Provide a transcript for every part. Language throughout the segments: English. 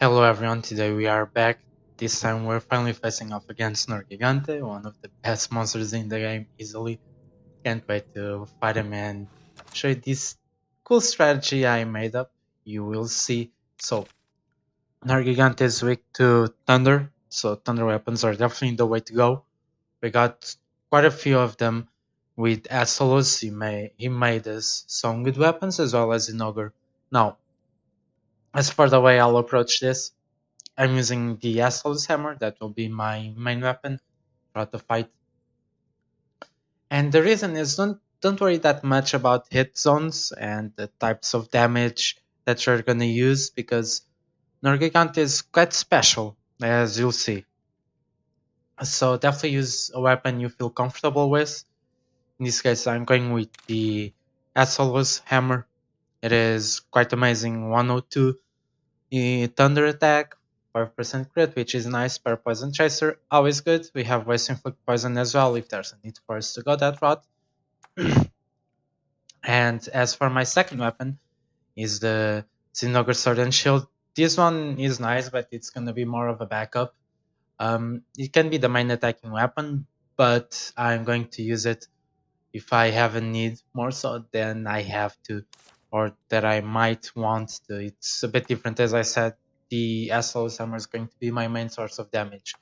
Hello everyone, today we are back. This time we're finally facing off against Nergigante, one of the best monsters in the game, easily. Can't wait to fight him and show you this cool strategy I made up. You will see. So, Nergigante is weak to thunder, so thunder weapons are definitely the way to go. We got quite a few of them with Asolus. He made us some good weapons as well as in Ogre. Now, as for the way I'll approach this, I'm using the Assault's Hammer. That will be my main weapon throughout the fight. And the reason is don't worry that much about hit zones and the types of damage that you're gonna use because Nergigant is quite special, as you'll see. So definitely use a weapon you feel comfortable with. In this case, I'm going with the Assault's Hammer. It is quite amazing. 102 Thunder attack, 5% crit, which is nice per poison chaser. Always good. We have waste inflict poison as well if there's a need for us to go that route. And as for my second weapon, is the Zinogre Sword and Shield. This one is nice, but it's gonna be more of a backup. It can be the main attacking weapon, but I'm going to use it if I have a need more so than I have to, or that I might want to. It's a bit different, as I said. The SO Summer is going to be my main source of damage.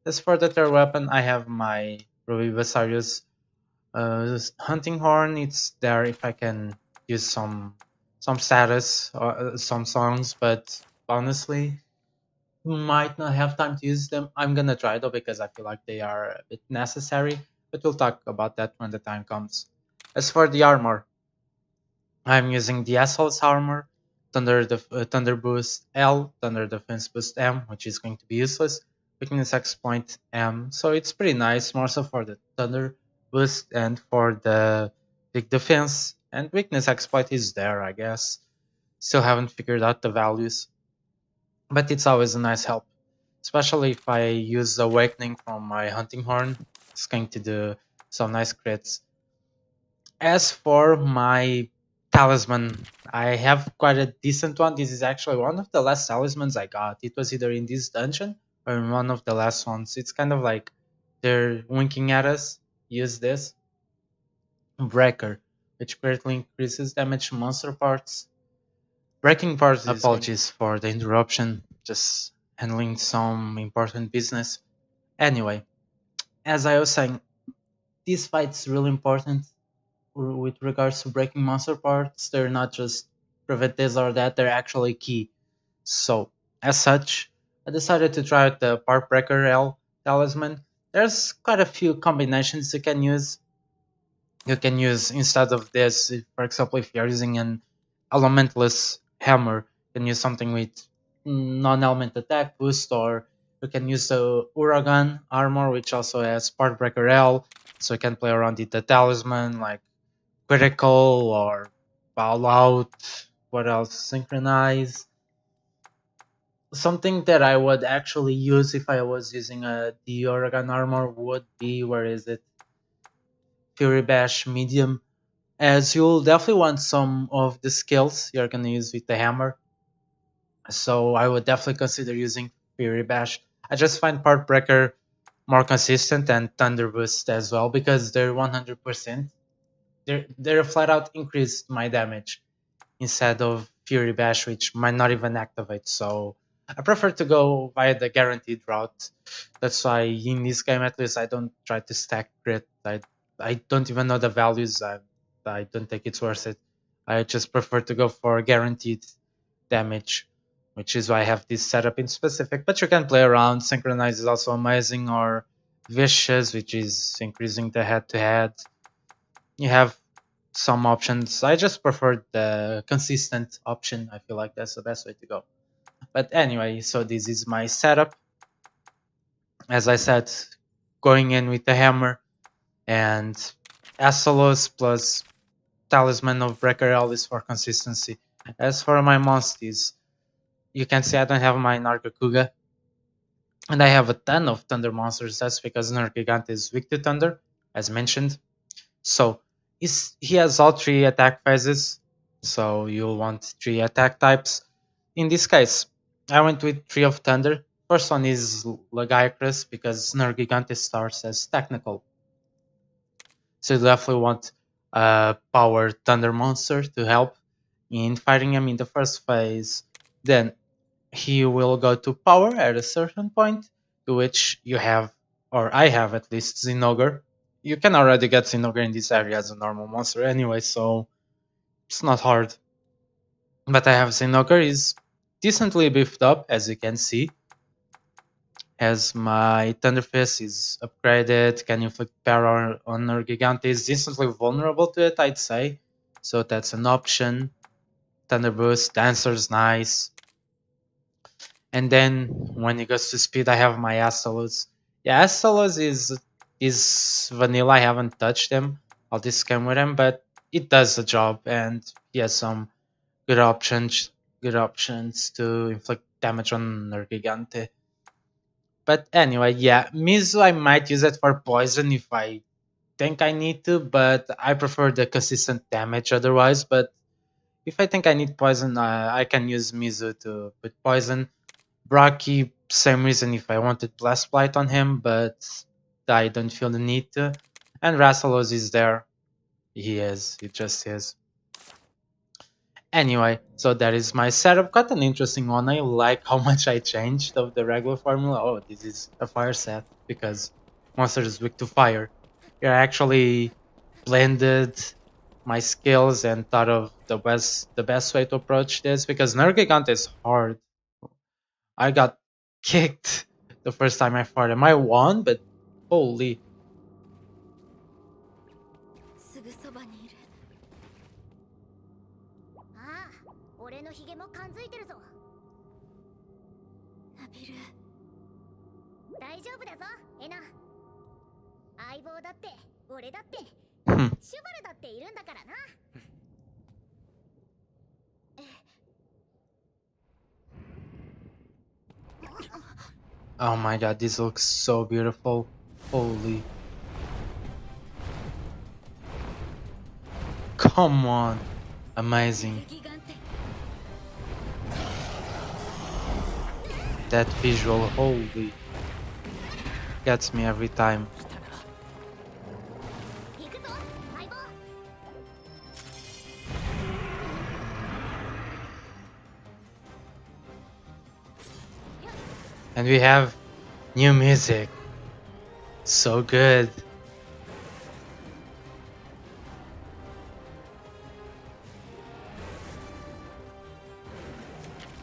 As for the third weapon, I have my Ruby Basarius hunting horn. It's there if I can use some status or some songs, but honestly, might not have time to use them. I'm gonna try though because I feel like they are a bit necessary, but we'll talk about that when the time comes. As for the armor, I'm using the Assault's armor, Thunder Boost L, Thunder Defense Boost M, which is going to be useless, Weakness X Point M. So it's pretty nice, more so for the Thunder Boost and for the big defense. And Weakness Exploit is there, I guess. Still haven't figured out the values, but it's always a nice help, especially if I use Awakening from my Hunting Horn. It's going to do some nice crits. As for my talisman, I have quite a decent one. This is actually one of the last talismans I got. It was either in this dungeon or in one of the last ones. It's kind of like they're winking at us. Use this. Breaker, which greatly increases damage to monster parts. Breaking parts is. Apologies for the interruption, just handling some important business. Anyway, as I was saying, this fight's really important with regards to breaking monster parts. They're not just prevent this or that, they're actually key. So, as such, I decided to try out the Part Breaker L talisman. There's quite a few combinations you can use. You can use instead of this, for example, if you're using an elementless hammer, you can use something with non-element attack boost, or you can use the Uragan armor, which also has Part Breaker L, so you can play around with the talisman, like critical or bow out. What else? Synchronize. Something that I would actually use if I was using the Oregon armor would be, where is it? Fury Bash medium, as you'll definitely want some of the skills you're gonna use with the hammer. So I would definitely consider using Fury Bash. I just find Part Breaker more consistent and Thunder Boost as well because they're 100%. They're flat out increased my damage instead of Fury Bash, which might not even activate. So I prefer to go via the guaranteed route. That's why in this game, at least, I don't try to stack crit. I don't even know the values. I don't think it's worth it. I just prefer to go for guaranteed damage, which is why I have this setup in specific. But you can play around. Synchronize is also amazing, or Vicious, which is increasing the head to head. You have some options. I just prefer the consistent option. I feel like that's the best way to go. But anyway, so this is my setup. As I said, going in with the hammer and Asolos plus Talisman of Breaker Ellis for consistency. As for my monsters, you can see I don't have my Nargacuga. And I have a ton of Thunder monsters. That's because Nergigante is weak to Thunder, as mentioned. So he has all three attack phases, so you'll want three attack types. In this case, I went with 3 of Thunder. First one is Lagicrus because Nergigante starts as technical. So you definitely want a power Thunder monster to help in fighting him in the first phase. Then he will go to power at a certain point, to which you have, or I have at least, Zinogre. You can already get Zinogre in this area as a normal monster anyway, so it's not hard. But I have Zinogre is decently beefed up, as you can see, as my Thunderfist is upgraded, can inflict power on Nergigante, is decently vulnerable to it, I'd say. So that's an option. Thunder Boost, Dancer's nice. And then when it goes to speed, I have my Astalos. Yeah, Astalos is vanilla. I haven't touched him. I'll discount with him, but it does the job, and he has some good options. Good options to inflict damage on Nergigante. But anyway, yeah, Mizu I might use it for poison if I think I need to, but I prefer the consistent damage otherwise. But if I think I need poison, I can use Mizu to put poison. Braki, same reason if I wanted Blast Blight on him, but I don't feel the need to. And Rassalos is there. He is. He just is. Anyway, so that is my setup. Quite an interesting one. I like how much I changed of the regular formula. Oh, this is a fire set because monster is weak to fire. Here I actually blended my skills and thought of the best way to approach this because Nergigante is hard. I got kicked the first time I fought him. I won, but holy. すぐそばにいる。ああ、俺のヒゲも感づいてるぞ。ナビル。大丈夫だぞ、エナ。相棒だって、俺だって、シュバルだっているんだからな。Oh my god, this looks so beautiful. Holy. Come on. Amazing. That visual, holy. Gets me every time. And we have new music. So good.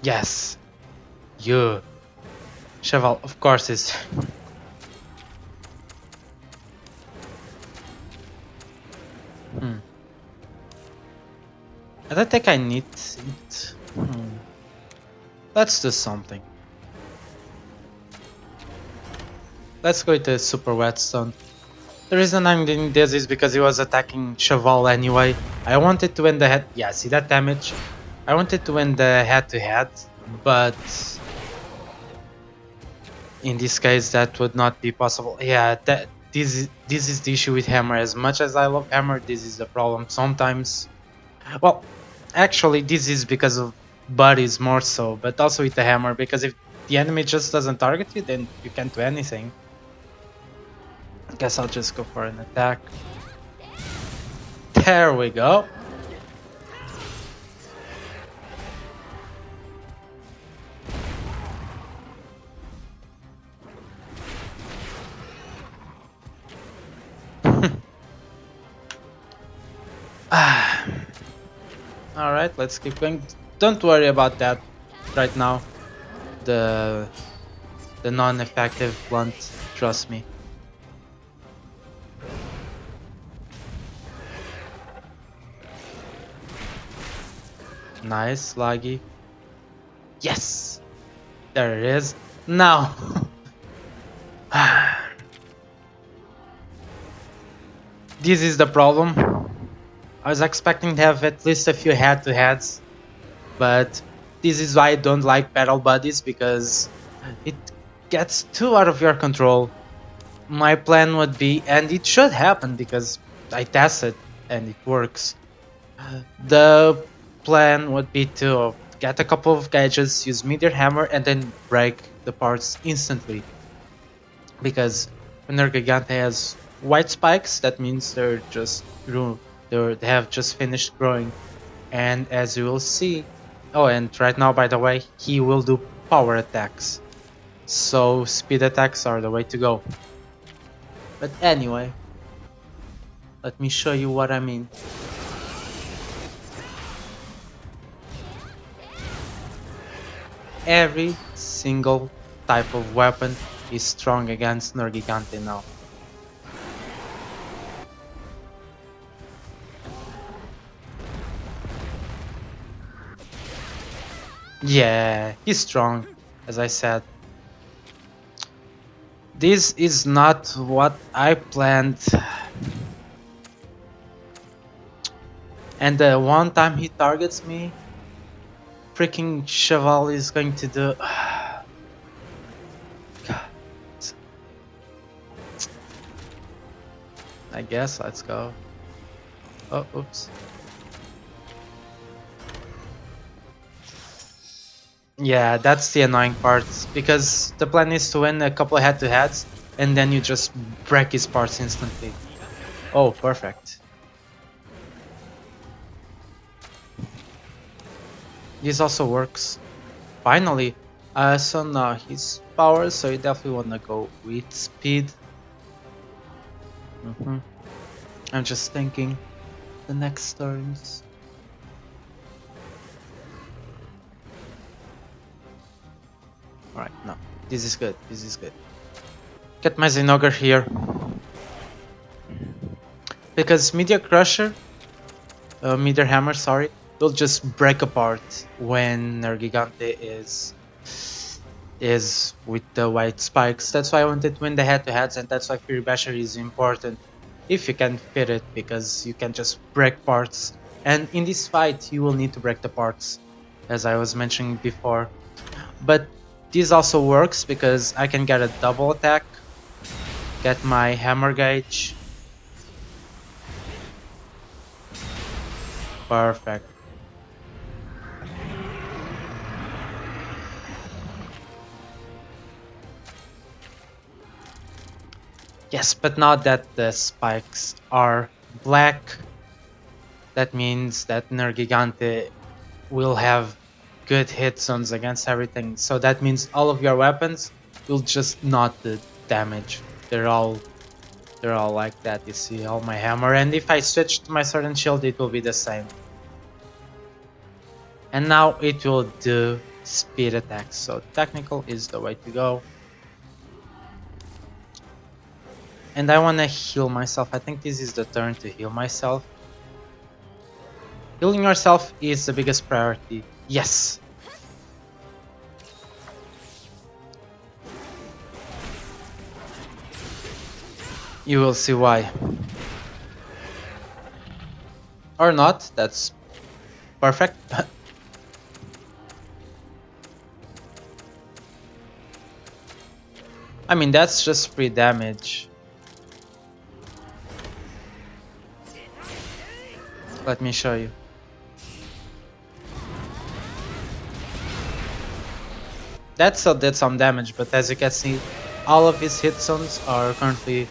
Yes. You. Cheval, of course, is. I don't think I need it. Let's do something. Let's go to Super Whetstone. The reason I'm doing this is because he was attacking Cheval anyway. I wanted to win the head. Yeah, see that damage? I wanted to win the head-to-head, but in this case that would not be possible. Yeah, this is the issue with Hammer. As much as I love Hammer, this is the problem. Sometimes, well, actually this is because of buddies more so, but also with the Hammer, because if the enemy just doesn't target you, then you can't do anything. Guess I'll just go for an attack. There we go. Alright, let's keep going. Don't worry about that right now. The non-effective blunt, trust me. Nice, laggy. Yes! There it is. Now! This is the problem. I was expecting to have at least a few head-to-heads, but this is why I don't like battle buddies, because it gets too out of your control. My plan would be, and it should happen because I tested and it works. The plan would be to get a couple of gadgets, use meteor hammer, and then break the parts instantly. Because when Nergigante has white spikes, that means they have just finished growing. And as you will see, oh, and right now, by the way, he will do power attacks. So speed attacks are the way to go. But anyway, let me show you what I mean. Every single type of weapon is strong against Nergigante now. Yeah, he's strong, as I said. This is not what I planned. And the one time he targets me, freaking Cheval is going to do... God. I guess, let's go. Oh, oops. Yeah, that's the annoying part, because the plan is to win a couple of head-to-heads, and then you just break his parts instantly. Oh, perfect. This also works. Finally. So now he's power, so you definitely wanna go with speed. I'm just thinking the next turns. Alright, no. This is good. This is good. Get my Zinogre here. Because Meteor Crusher, Meteor Hammer, sorry, will just break apart when Nergigante is with the white spikes. That's why I wanted to win the head-to-heads, and that's why Fury Basher is important if you can fit it, because you can just break parts. And in this fight, you will need to break the parts, as I was mentioning before. But this also works because I can get a double attack, get my hammer gauge. Perfect. Yes, but now that the spikes are black, that means that Nergigante will have good hit zones against everything. So that means all of your weapons will just not do damage. They're all like that. You see, all my hammer, and if I switch to my sword and shield, it will be the same. And now it will do speed attacks. So technical is the way to go. And I wanna heal myself. I think this is the turn to heal myself. Healing yourself is the biggest priority. Yes! You will see why. Or not, that's perfect. I mean, that's just free damage. Let me show you. That still did some damage, but as you can see, all of his hit zones are currently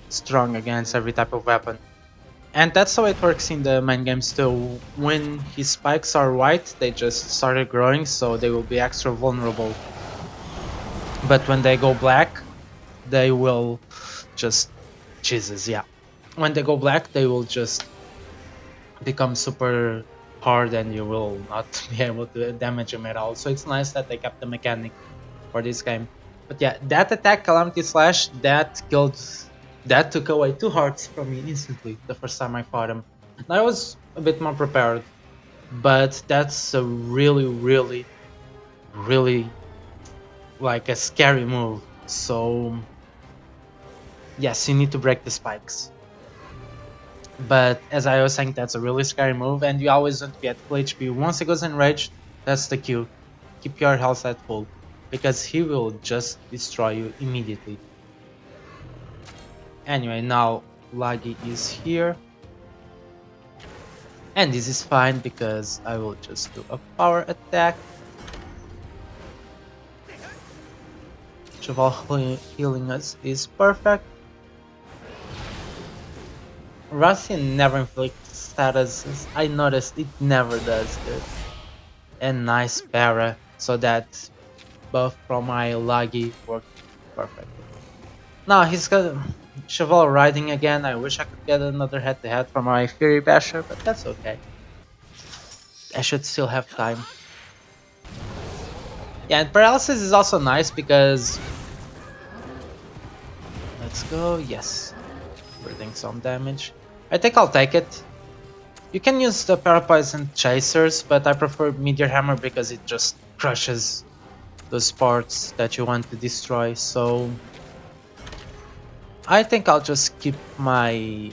strong against every type of weapon. And that's how it works in the main games too. When his spikes are white, they just started growing, so they will be extra vulnerable. But when they go black, they will just... Jesus, yeah. When they go black, they will just become super hard and you will not be able to damage him at all. So it's nice that they kept the mechanic for this game. But yeah, that attack, Calamity Slash, that took away 2 hearts from me instantly the first time I fought him. And I was a bit more prepared, but that's a really like a scary move. So yes, you need to break the spikes. But as I was saying, that's a really scary move, and you always want to be at full HP. Once he goes enraged, that's the cue. Keep your health at full, because he will just destroy you immediately. Anyway, now Lagi is here. And this is fine because I will just do a power attack. Cheval healing us is perfect. Russian never inflicts statuses. I noticed it never does this. And nice para, so that buff from my Lagi worked perfectly. Now he's got Cheval riding again. I wish I could get another head-to-head from my Fury Basher, but that's okay. I should still have time. Yeah, and Paralysis is also nice because... Let's go, yes. We're doing some damage. I think I'll take it. You can use the Parapoison Chasers, but I prefer Meteor Hammer because it just crushes those parts that you want to destroy, so... I think I'll just keep my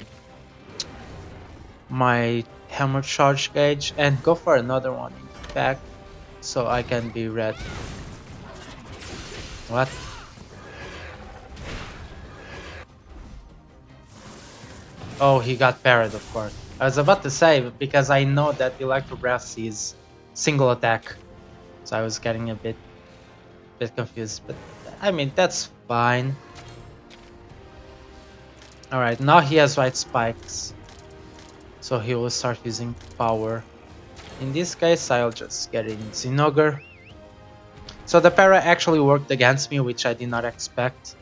Hammer Charge Gauge and go for another one in fact, so I can be ready. What? Oh, he got parried, of course. I was about to say, because I know that Electro Breath is single attack, so I was getting a bit confused, but I mean, that's fine. Alright, now he has white spikes, so he will start using power. In this case, I'll just get in Zinogre. So the para actually worked against me, which I did not expect.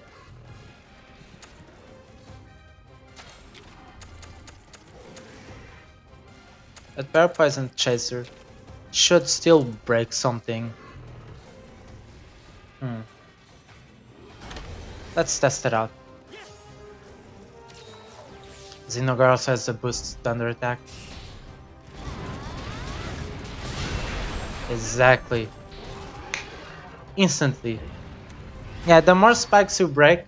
That Parapoison Chaser should still break something. Let's test it out. Zinogre also has a boost thunder attack. Exactly. Instantly. Yeah, the more spikes you break,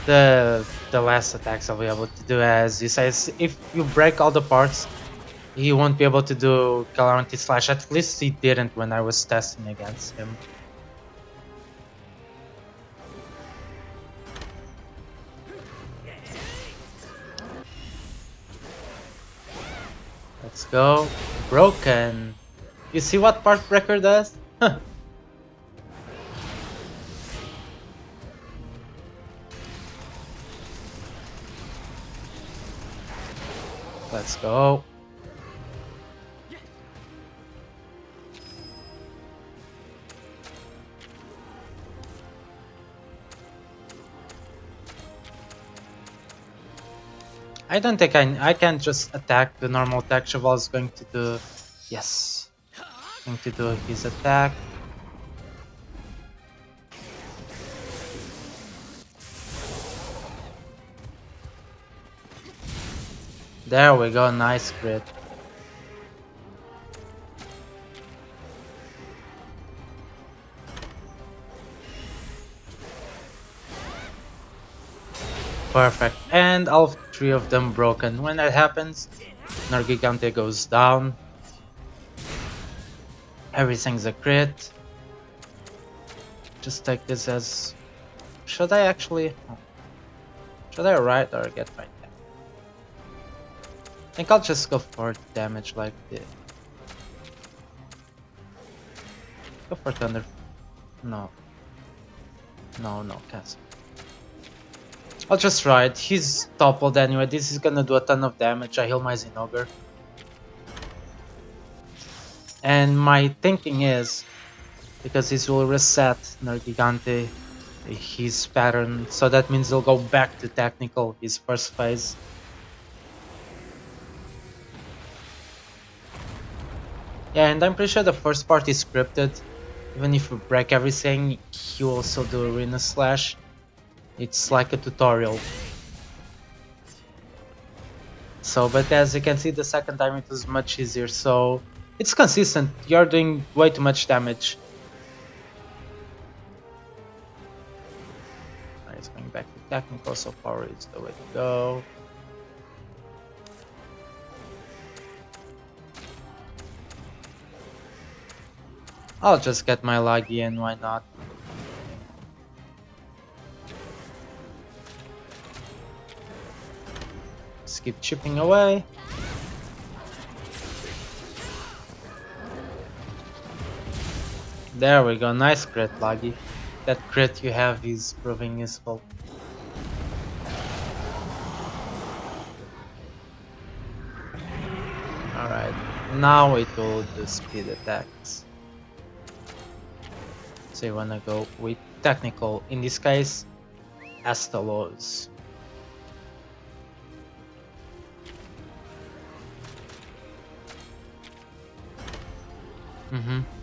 the less attacks I'll be able to do. As you say, if you break all the parts, he won't be able to do Calamity Slash. At least he didn't when I was testing against him. Let's go. Broken. You see what Part Breaker does? Huh. Let's go. I don't think I can't just attack the normal attack. Cheval is going to do... Yes. Going to do his attack. There we go, nice crit. Perfect. And all three of them broken. When that happens, Nergigante goes down. Everything's a crit. Just take this as... Should I actually... Should I ride or get my attack? I think I'll just go for damage like this. Go for thunder. No. No, cancel. I'll just ride. He's toppled anyway. This is gonna do a ton of damage. I heal my Zinogre. And my thinking is, because this will reset Nergigante, his pattern, so that means he'll go back to technical, his first phase. Yeah, and I'm pretty sure the first part is scripted. Even if you break everything, he will also do Arena Slash. It's like a tutorial. So, but as you can see, the second time it was much easier, so it's consistent. You're doing way too much damage. It's going back to technical, so power is the way to go. I'll just get my Lagi in, why not? Just keep chipping away. There we go, nice crit, Laggy. That crit you have is proving useful. Alright, now it will do speed attacks. So you wanna go with technical, in this case, Astalos.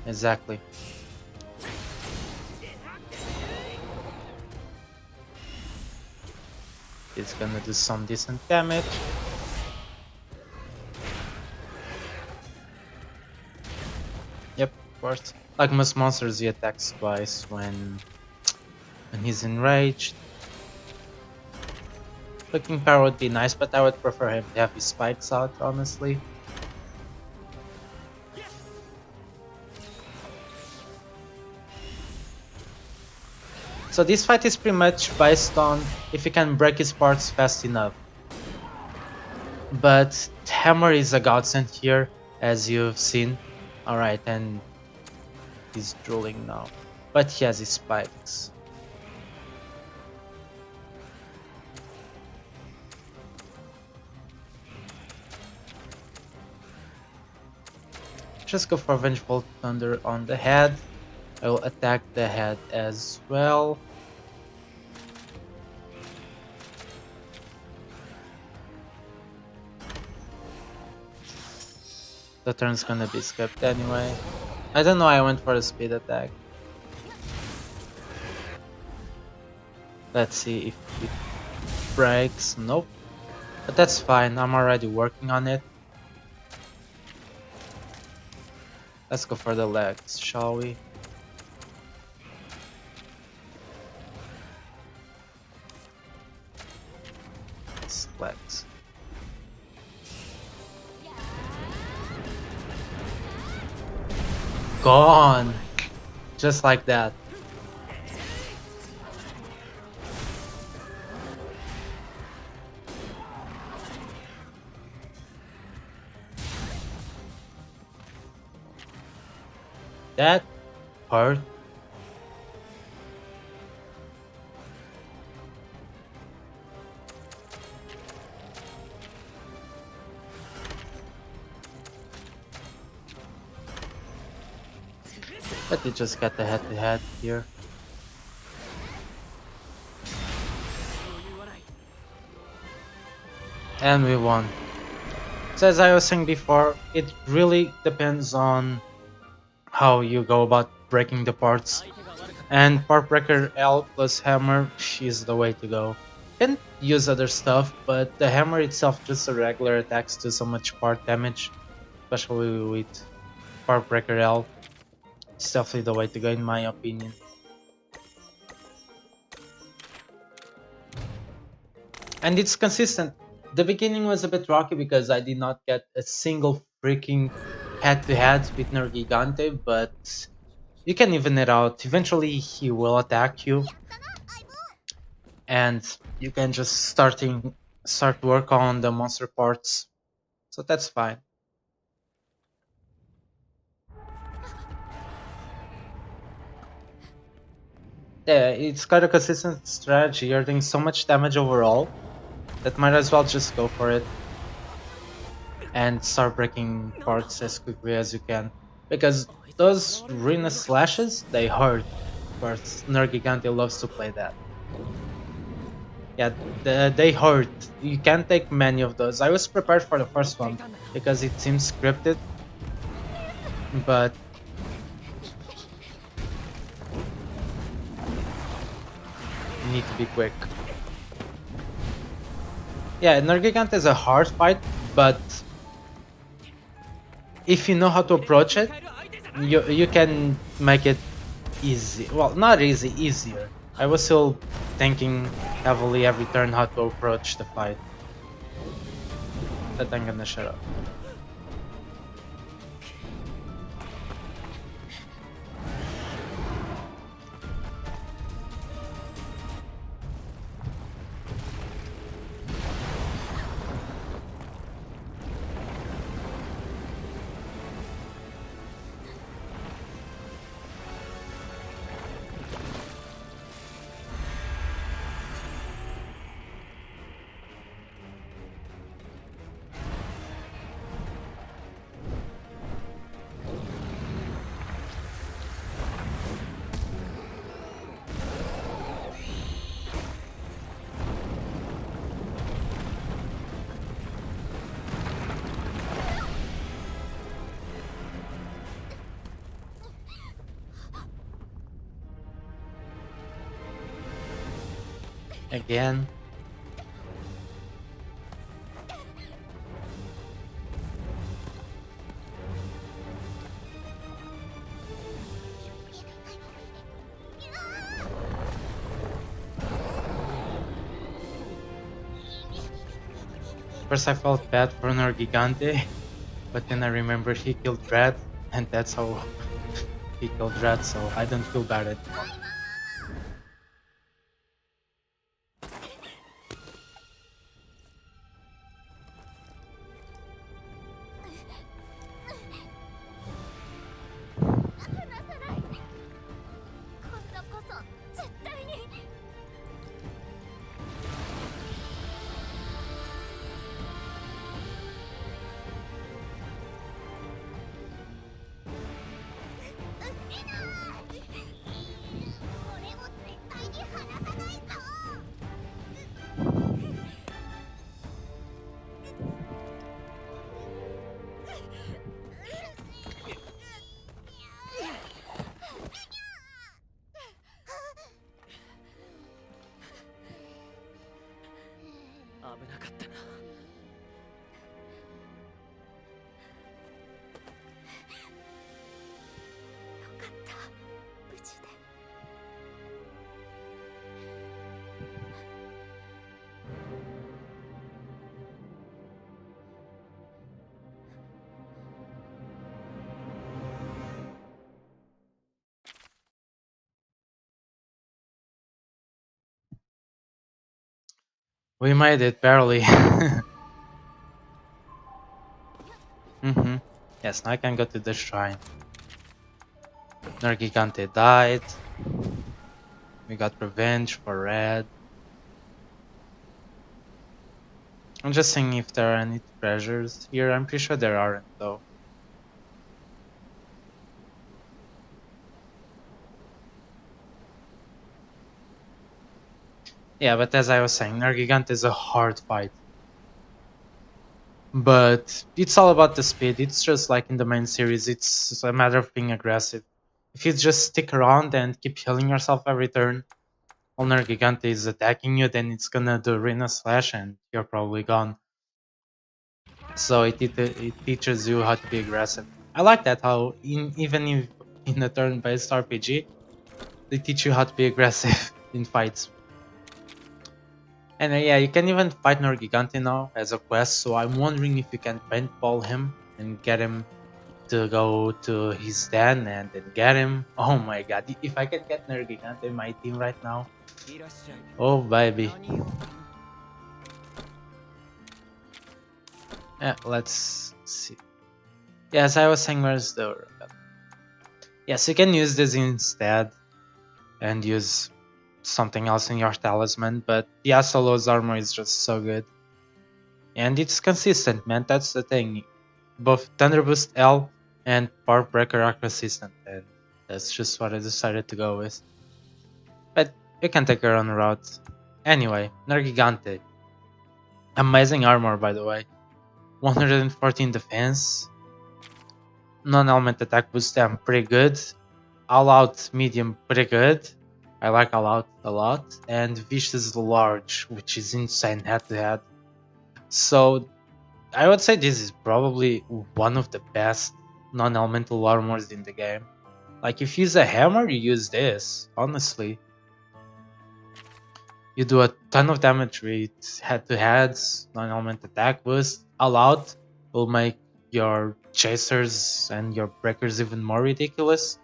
Exactly. It's gonna do some decent damage. Yep, of course. Like most monsters, he attacks twice when he's enraged. Clicking power would be nice, but I would prefer him to have his spikes out, honestly. So this fight is pretty much based on if you can break his parts fast enough. But Hammer is a godsend here, as you've seen. Alright, and he's drooling now. But he has his spikes. Just go for Vengeful Thunder on the head. I will attack the head as well. The turn's gonna be skipped anyway. I don't know why I went for a speed attack. Let's see if it breaks. Nope. But that's fine, I'm already working on it. Let's go for the legs, shall we? It's legs. Gone! Just like that. That hurt. But you just got the head-to-head here. And we won. So as I was saying before, it really depends on how you go about breaking the parts. And Part Breaker L plus Hammer is the way to go. You can use other stuff, but the hammer itself, just a regular attacks, do so much part damage, especially with Part Breaker L. It's definitely the way to go in my opinion. And it's consistent. The beginning was a bit rocky because I did not get a single freaking head-to-head with Nergigante, but you can even it out. Eventually he will attack you, and you can just start work on the monster parts. So that's fine. Yeah, it's got a consistent strategy. You're doing so much damage overall that might as well just go for it and start breaking parts as quickly as you can, because those ruinous slashes, they hurt. Of course, Nergigante loves to play that. Yeah, they hurt. You can't take many of those. I was prepared for the first one because it seems scripted, but you need to be quick. Yeah, Nergigante is a hard fight, but if you know how to approach it, you can make it easy. Well, not easy, easier. I was still thinking heavily every turn how to approach the fight. But I'm gonna shut up. Again. First I felt bad for Nergigante, but then I remembered he killed Red, and that's how he killed Red, so I don't feel bad anymore. We made it, barely. Yes, now I can go to the shrine. Nergigante died. We got revenge for Red. I'm just seeing if there are any treasures here. I'm pretty sure there aren't, though. Yeah, but as I was saying, Nergigante is a hard fight. But it's all about the speed. It's just like in the main series, it's a matter of being aggressive. If you just stick around and keep healing yourself every turn, while Nergigante is attacking you, then it's gonna do Arena Slash and you're probably gone. So it teaches you how to be aggressive. I like that, how even in a turn-based RPG, they teach you how to be aggressive in fights. And yeah, you can even fight Nergigante now as a quest, so I'm wondering if you can paintball him and get him to go to his den and then get him. Oh my god, if I can get Nergigante in my team right now. Oh baby. Yeah, let's see. Yes, I was saying, where's the... Yes, you can use this instead and use something else in your talisman, but the Asolo's armor is just so good. And it's consistent, man, that's the thing. Both Thunder Boost L and Power Breaker are consistent, and that's just what I decided to go with. But you can take your own route. Anyway, Nergigante. Amazing armor, by the way. 114 defense. Non-element attack boost, I'm pretty good. All out medium, pretty good. I like all out a lot. And Vicious large, which is insane head to head. So I would say this is probably one of the best non-elemental armors in the game. Like if you use a hammer, you use this, honestly. You do a ton of damage with head-to-heads, non-element attack boost. All out will make your chasers and your breakers even more ridiculous.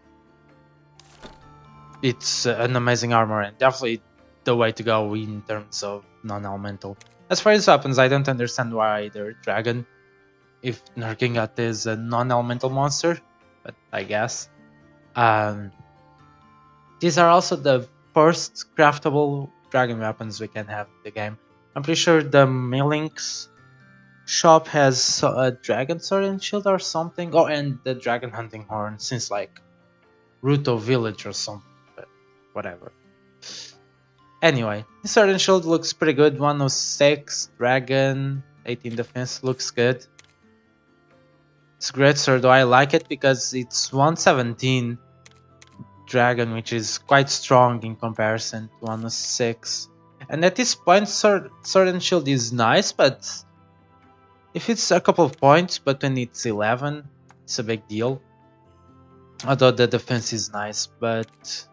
It's an amazing armor and definitely the way to go in terms of non-elemental. As far as weapons, I don't understand why they're dragon if Nergigante is a non-elemental monster, but I guess. These are also the first craftable dragon weapons we can have in the game. I'm pretty sure the Millings shop has a dragon sword and shield or something. Oh, and the dragon hunting horn since like Ruto village or something, but whatever. Anyway, the sword and shield looks pretty good. 106 dragon, 18 defense, looks good. It's a great sword, though I like it because it's 117 dragon, which is quite strong in comparison to 106. And at this point, Sword and Shield is nice, but if it's a couple of points, but when it's 11, it's a big deal. Although the defense is nice, but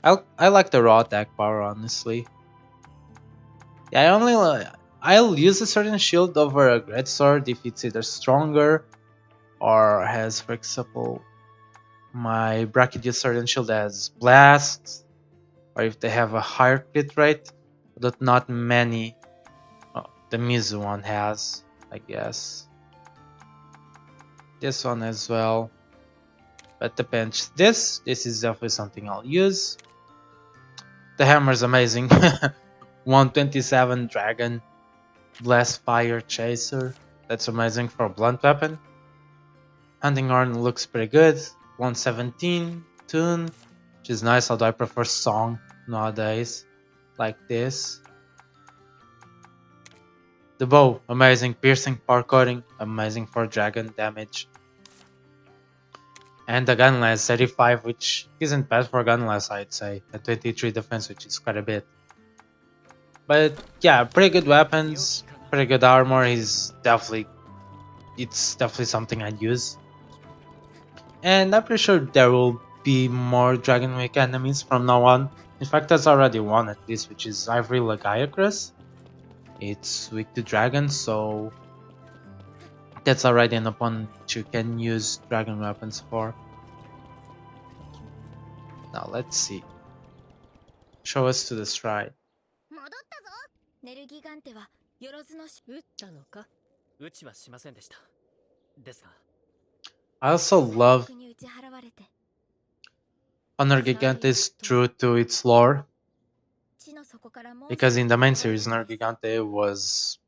I like the raw attack power, honestly. Yeah, I'll use a certain shield over a great sword if it's either stronger or has, for example, my Brachydius sword and shield has blast, or if they have a higher crit rate that not many. Oh, the Mizu one has, I guess. This one as well, but depends. This is definitely something I'll use. The hammer is amazing. 127 dragon blast fire chaser. That's amazing for a blunt weapon. Hunting horn looks pretty good. 117 tune, which is nice. Although I prefer song nowadays, like this. The bow, amazing, piercing, power coating, amazing for dragon damage. And the gunless 35, which isn't bad for gunless, I'd say. A 23 defense, which is quite a bit. But yeah, pretty good weapons, pretty good armor. It's definitely something I'd use. And I'm pretty sure there will be more Dragon Week enemies from now on. In fact, there's already one at least, which is Ivory Lagiacrus. It's weak to dragons, so that's already an opponent which you can use dragon weapons for. Now let's see. Show us to the stride. 戻ったぞ。ネルギガンテはよろずのし。撃ったのか。撃ちはしませんでした。ですが。I also love に打ち払われて。Nergigante is true to its lore. 地の底からも。Because in the main series, Nergigante was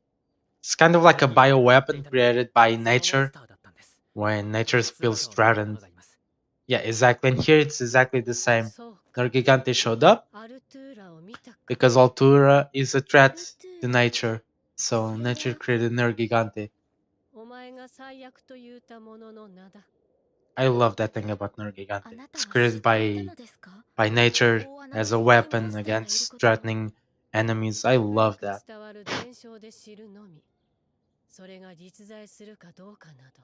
it's kind of like a bioweapon created by nature when nature spills threatened. Yeah, exactly. And here it's exactly the same. Nergigante showed up because Altura is a threat to nature. So nature created Nergigante. I love that thing about Nergigante. It's created by nature as a weapon against threatening enemies. I love that. それが実在するかどうかなど。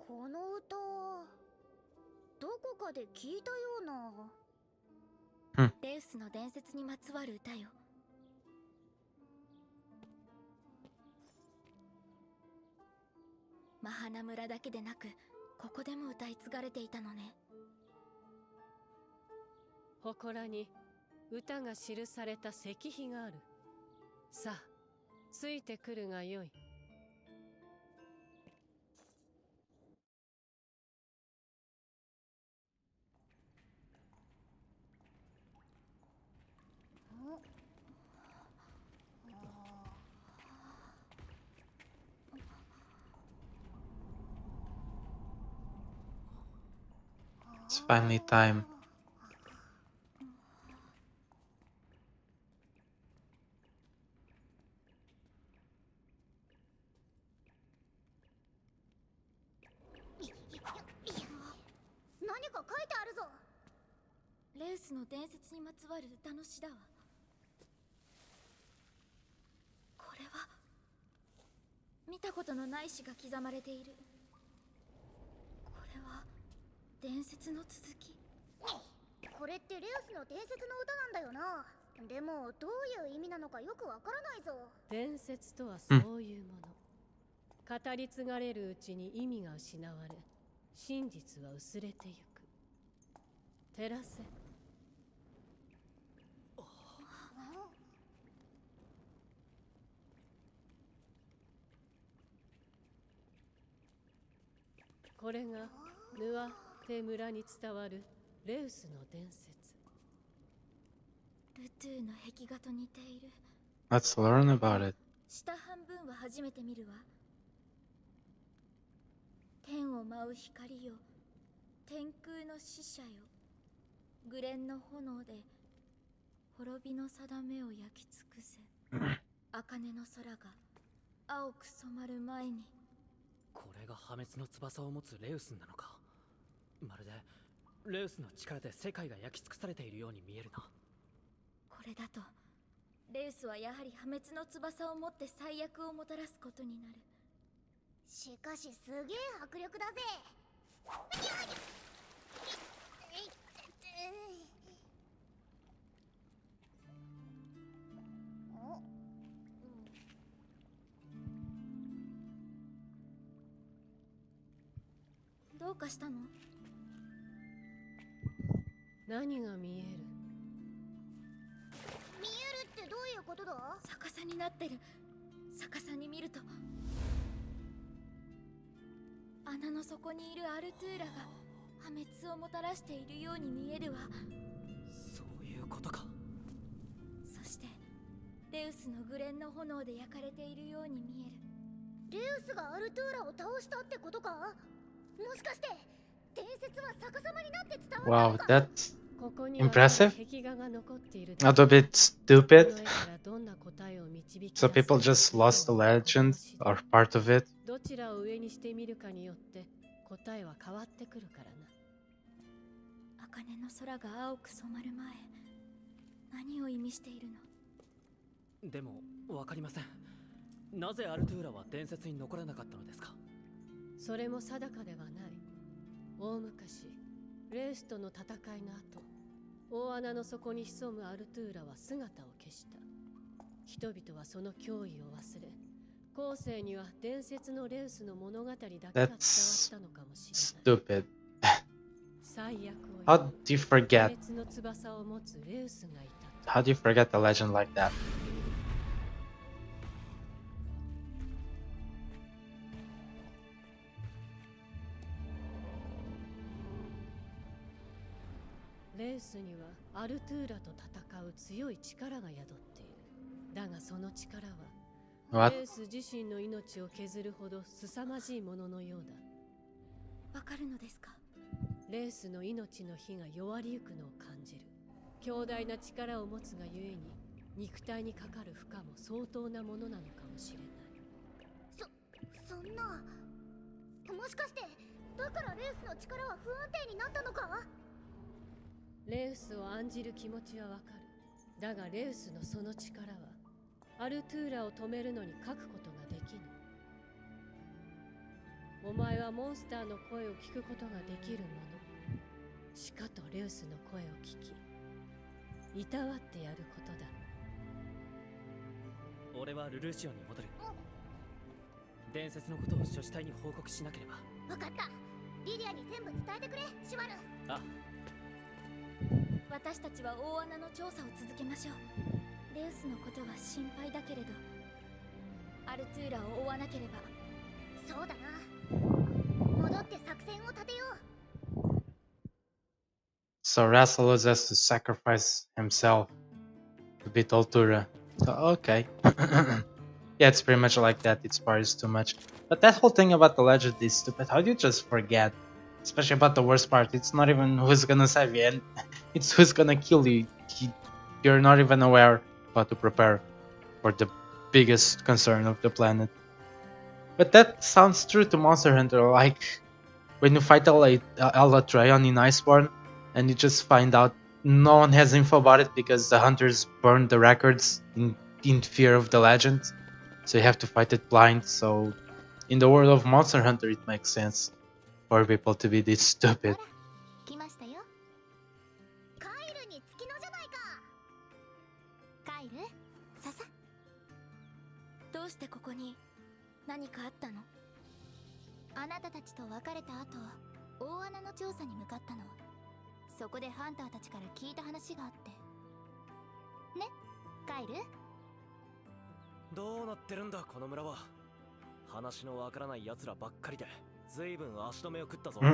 この歌、どこかで聞いたような。レウスの伝説にまつわる歌よ。マハナ村だけでなく、ここでも歌い継がれていたのね。祠に歌が記された石碑がある。さあ、ついてくるがよい。It's finally time. Leusの伝説にまつわる歌の詩だわ。これは見たことのない詩が刻まれている。これは伝説の続き。これってレウスの伝説の歌なんだよな。でもどういう意味なのかよくわからないぞ。伝説とはそういうもの。語り継がれるうちに意味が失われ、真実は薄れてゆく。照らせ。これがヌアテ村に伝わるレウスの伝説。ルトゥーの壁画と似ている。Let's learn about it. 下半分は初めて見るわ。天を舞う光よ、天空の使者よ。グレンの炎で滅びの定めを焼き尽くせ。茜の空が青く染まる前に。これが破滅の翼を持つレウスなのか。まるでレウスの力で世界が焼き尽くされているように見えるな。これだとレウスはやはり破滅の翼を持って最悪をもたらすことになる。しかしすげえ迫力だぜ。どうかしたの？何が見える？見えるってどういうことだ？逆さになってる。逆さに見ると穴の底にいるアルトゥーラが破滅をもたらしているように見えるわ。そういうことか。そしてレウスのグレンの炎で焼かれているように見える。レウスがアルトゥーラを倒したってことか？もしかして伝説は逆さまになって伝わったの Wow, か？ that's ここに impressive. 壁画が残っている。 A little bit stupid. この絵からどんな答えを導き出す So people just lost the legend or part of it. どちらを上にしてみるかによって答えは変わってくるからな。茜の空が青く染まる前、何を意味しているの？でもわかりません。なぜアルトゥーラは伝説に残らなかったのですか？それも定かではない。大昔レウスとの戦いの後、大穴の底に潜むアルトゥーラは姿を消した。人々はその脅威を忘れ、後世には伝説のレウスの物語だけが伝わったのかもしれない。 Stupid. 最悪を How do you 破 forget? 滅の翼を持つレウスがいたと。 How do you forget a legend like that? レウスにはアルトゥーラと戦う強い力が宿っている。だがその力は What? レウス自身の命を削るほど凄まじいもののようだ。わかるのですか？レウスの命の火が弱りゆくのを感じる。強大な力を持つがゆえに肉体にかかる負荷も相当なものなのかもしれない。そんな。もしかしてだからレウスの力は不安定になったのか？レウスを案じる気持ちはわかる。だがレウスのその力はアルトゥーラを止めるのに欠くことができぬ。お前はモンスターの声を聞くことができる者。しかとレウスの声を聞き、いたわってやることだ。俺はルルーシオに戻る。伝説のことを諸子隊に報告しなければ。わかった。リリアに全部伝えてくれ、シュワル。あ、私たちは大穴の調査を続けましょう。レウスのことは心配だけれど、アルトゥーラを追わなければ。そうだな。戻って作戦を立てよう。 So Rassilus has to sacrifice himself to beat Altura. So, okay. Yeah, it's pretty much like that. Its part is too much. But that whole thing about the legend is stupid. How do you just forget? Especially about the worst part. It's not even who's gonna save you, and it's who's gonna kill you. You're not even aware how to prepare for the biggest concern of the planet. But that sounds true to Monster Hunter, like when you fight Alatraeon in Iceborne, and you just find out no one has info about it because the hunters burned the records in fear of the legend. So you have to fight it blind. So in the world of Monster Hunter, it makes sense for people to be this stupid. 来ましたよ。カイルに月のじゃないか。カイル、ささ。どうしてここに？何かあったの？あなたたちと別れた後、大穴の調査に向かったの。そこでハンターたちから聞いた話があって。ね、カイル？どうなってるんだこの村は。話のわからない奴らばっかりで随分足止めを食ったぞ。あ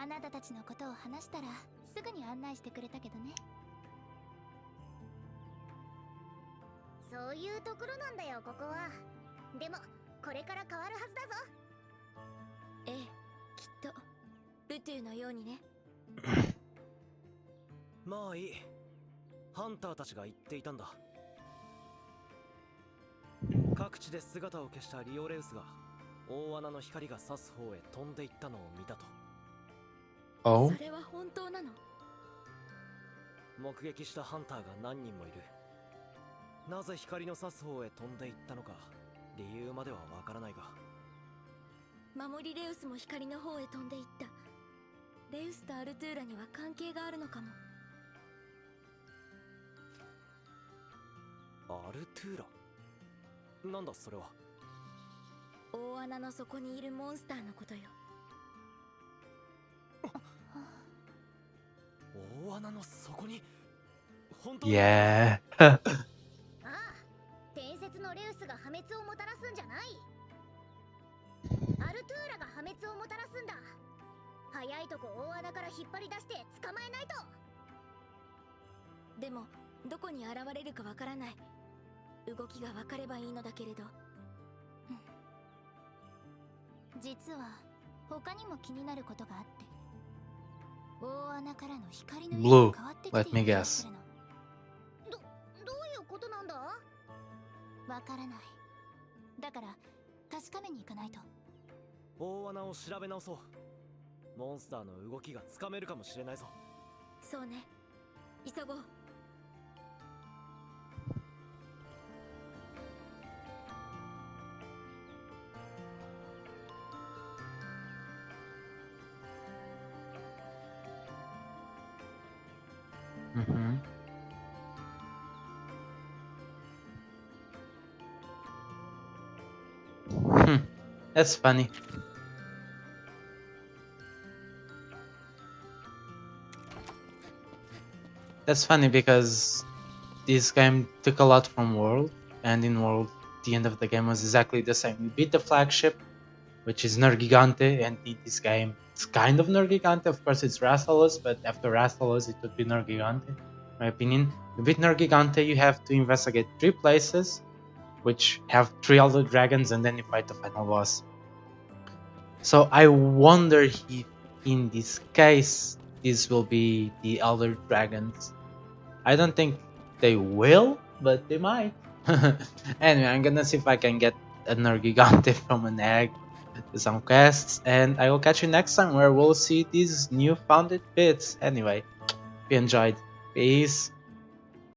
なたたちのことを話したらすぐに案内してくれたけどね。そういうところなんだよここは。でもこれから変わるはずだぞ。ええ、きっとルトゥのようにね。まあいい。ハンターたちが言っていたんだ。各地で姿を消したリオレウスが大穴の光が差す方へ飛んでいったのを見たと。Oh? それは本当なの？目撃したハンターが何人もいる。なぜ光の差す方へ飛んでいったのか理由まではわからないが。守りレウスも光の方へ飛んでいった。レウスとアルトゥーラには関係があるのかも。アルトゥーラ？なんだそれは。大穴の底にいるモンスターのことよ。大穴の底に本当に。 Yeah. ああ、伝説のレウスが破滅をもたらすんじゃない。アルトゥーラが破滅をもたらすんだ。早いとこ大穴から引っ張り出して捕まえないと。でもどこに現れるかわからない。動きがわかればいいのだけれど、実は他にも気になることがあって、大穴からの光の Blue. 色が変わってきて Let me いる気がす guess. るの。どういうことなんだ？わからない。だから確かめに行かないと。大穴を調べ直そう。モンスターの動きがつかめるかもしれないぞ。そうね、急ごう。Mm-hmm. That's funny. That's funny because this game took a lot from World, and in World, the end of the game was exactly the same. You beat the flagship, which is Nergigante, and in this game, it's kind of Nergigante. Of course, it's Rathalos, but after Rathalos, it would be Nergigante, in my opinion. You beat Nergigante, you have to investigate 3 places, which have 3 Elder Dragons, and then you fight the final boss. So I wonder if, in this case, this will be the Elder Dragons. I don't think they will, but they might. Anyway, I'm gonna see if I can get a Nergigante from an egg, do some quests, and I will catch you next time where we'll see these new founded bits. Anyway, if you enjoyed, peace.